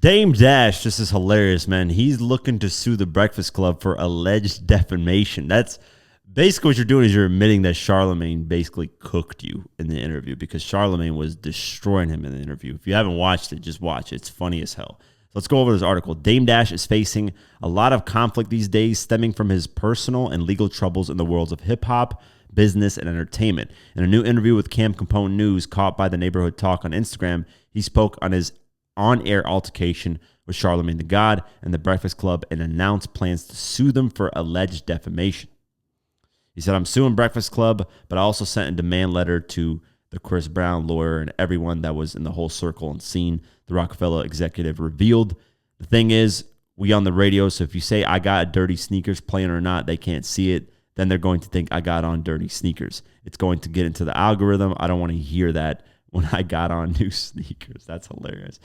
Dame Dash, this is hilarious, man. He's looking to sue the Breakfast Club for alleged defamation. That's basically what you're doing, is you're admitting that Charlemagne basically cooked you in the interview, because Charlemagne was destroying him in the interview. If you haven't watched it, just watch it. It's funny as hell. Let's go over this article. Dame Dash is facing a lot of conflict these days, stemming from his personal and legal troubles in the worlds of hip-hop, business, and entertainment. In a new interview with Cam Capone News, caught by the Neighborhood Talk on Instagram, he spoke on his on-air altercation with Charlemagne the God and the Breakfast Club and announced plans to sue them for alleged defamation. He said, "I'm suing Breakfast Club, but I also sent a demand letter to the Chris Brown lawyer and everyone that was in the whole circle and scene," the Rockefeller executive revealed. "The thing is, we on the radio, so if you say I got dirty sneakers playing or not, they can't see it. Then they're going to think I got on dirty sneakers. It's going to get into the algorithm. I don't want to hear that when I got on new sneakers." That's hilarious.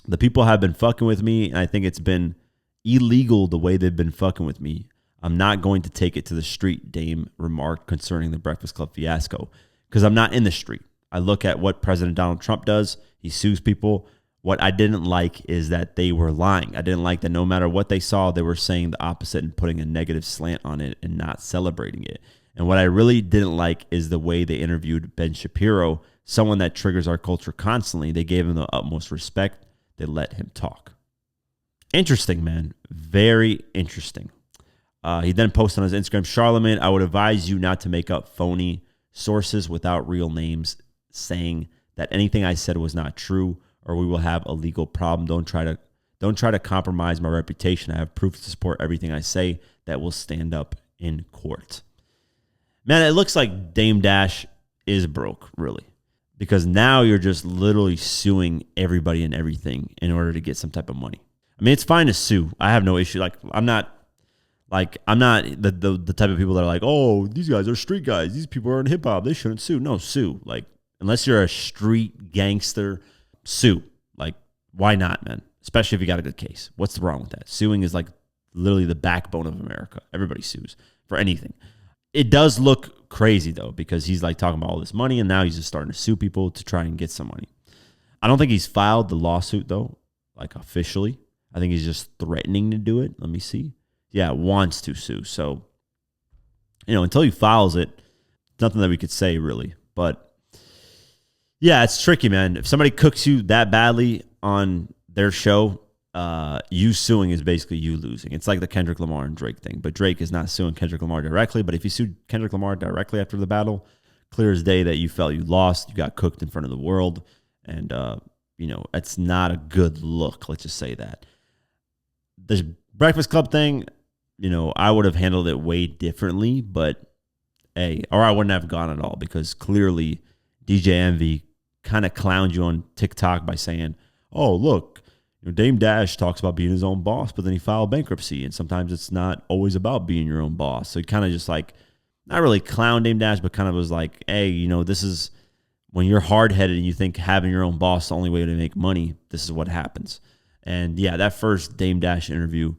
The people have been fucking with me, and I think it's been illegal the way they've been fucking with me. I'm not going to take it to the street, Dame remarked concerning the Breakfast Club fiasco, because I'm not in the street. I look at what President Donald Trump does. He sues people. What I didn't like is that they were lying. I didn't like that no matter what they saw, they were saying the opposite and putting a negative slant on it and not celebrating it. And what I really didn't like is the way they interviewed Ben Shapiro, someone that triggers our culture constantly. They gave him the utmost respect. They let him talk. Interesting, man. Very interesting. He then posted on his Instagram, "Charlemagne, I would advise you not to make up phony sources without real names saying that anything I said was not true, or we will have a legal problem. Don't try to compromise my reputation. I have proof to support everything I say that will stand up in court." Man, it looks like Dame Dash is broke, really, because now you're just literally suing everybody and everything in order to get some type of money. I mean, it's fine to sue. I have no issue. I'm not the type of people that are like, "Oh, these guys are street guys. These people are in hip hop. They shouldn't sue." No, sue. Like, unless you're a street gangster, sue. Like, why not, man? Especially if you got a good case. What's wrong with that? Suing is like literally the backbone of America. Everybody sues for anything. It does look crazy, though, because he's like talking about all this money, and now he's just starting to sue people to try and get some money. I don't think he's filed the lawsuit, though, like officially. I think he's just threatening to do it. Let me see. Yeah, wants to sue. So, until he files it, nothing that we could say, really. But, yeah, it's tricky, man. If somebody cooks you that badly on their show, you suing is basically you losing. It's like the Kendrick Lamar and Drake thing. But Drake is not suing Kendrick Lamar directly. But if you sued Kendrick Lamar directly after the battle, clear as day that you felt you lost. You got cooked in front of the world. And, it's not a good look. Let's just say that. The Breakfast Club thing, I would have handled it way differently. But, or I wouldn't have gone at all, because clearly DJ Envy kind of clowned you on TikTok by saying, "Oh, look, Dame Dash talks about being his own boss, but then he filed bankruptcy, and sometimes it's not always about being your own boss." So he kind of just like, not really clown Dame Dash, but kind of was like, "Hey, this is when you're hard-headed and you think having your own boss is the only way to make money, this is what happens." And yeah, that first Dame Dash interview,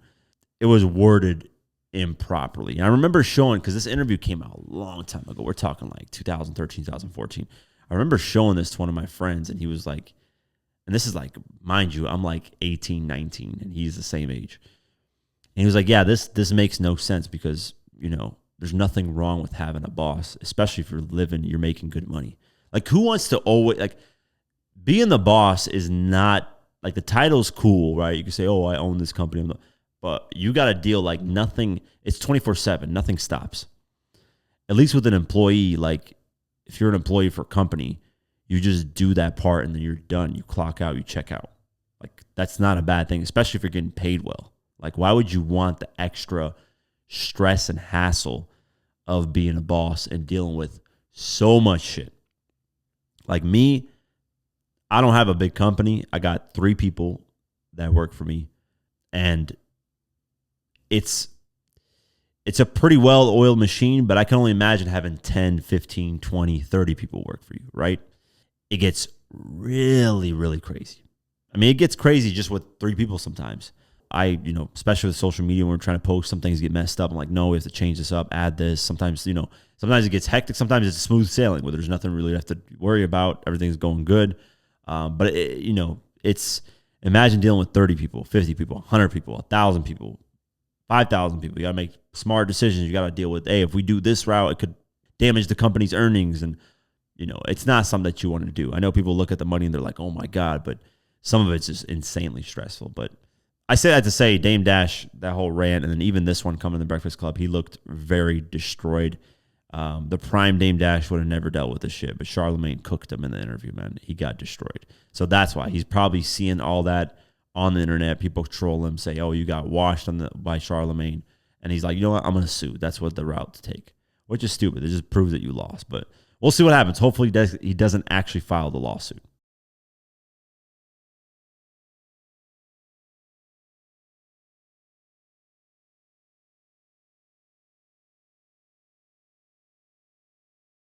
it was worded improperly. And I remember showing, because this interview came out a long time ago. We're talking like 2013, 2014. I remember showing this to one of my friends, and he was like, and this is like, mind you, I'm like 18, 19, and he's the same age. And he was like, "Yeah, this makes no sense, because, there's nothing wrong with having a boss, especially if you're you're making good money. Like, who wants to always, like, being the boss is not, like, the title's cool, right? You can say, "Oh, I own this company." But you got to deal like nothing. It's 24/7. Nothing stops. At least with an employee, like if you're an employee for a company, you just do that part and then you're done. You clock out, you check out. Like, that's not a bad thing, especially if you're getting paid well. Like, why would you want the extra stress and hassle of being a boss and dealing with so much shit? Like me, I don't have a big company. I got 3 people that work for me, and it's a pretty well-oiled machine, but I can only imagine having 10, 15, 20, 30 people work for you, right? It gets really, really crazy. I mean, it gets crazy just with 3 people sometimes. Especially with social media, when we're trying to post, some things get messed up. I'm like, no, we have to change this up, add this. Sometimes it gets hectic. Sometimes it's smooth sailing where there's nothing really to have to worry about. Everything's going good. But it's imagine dealing with 30 people, 50 people, 100 people, 1,000 people, 5,000 people. You got to make smart decisions. You got to deal with, hey, if we do this route, it could damage the company's earnings. And, it's not something that you want to do. I know people look at the money and they're like, oh my God, but some of it's just insanely stressful. But I say that to say Dame Dash, that whole rant, and then even this one coming to the Breakfast Club, he looked very destroyed. The prime Dame Dash would have never dealt with this shit, but Charlamagne cooked him in the interview, man. He got destroyed. So that's why he's probably seeing all that on the internet. People troll him, say, oh, you got washed by Charlamagne. And he's like, you know what? I'm going to sue. That's what the route to take, which is stupid. It just proves that you lost. But we'll see what happens. Hopefully he doesn't actually file the lawsuit.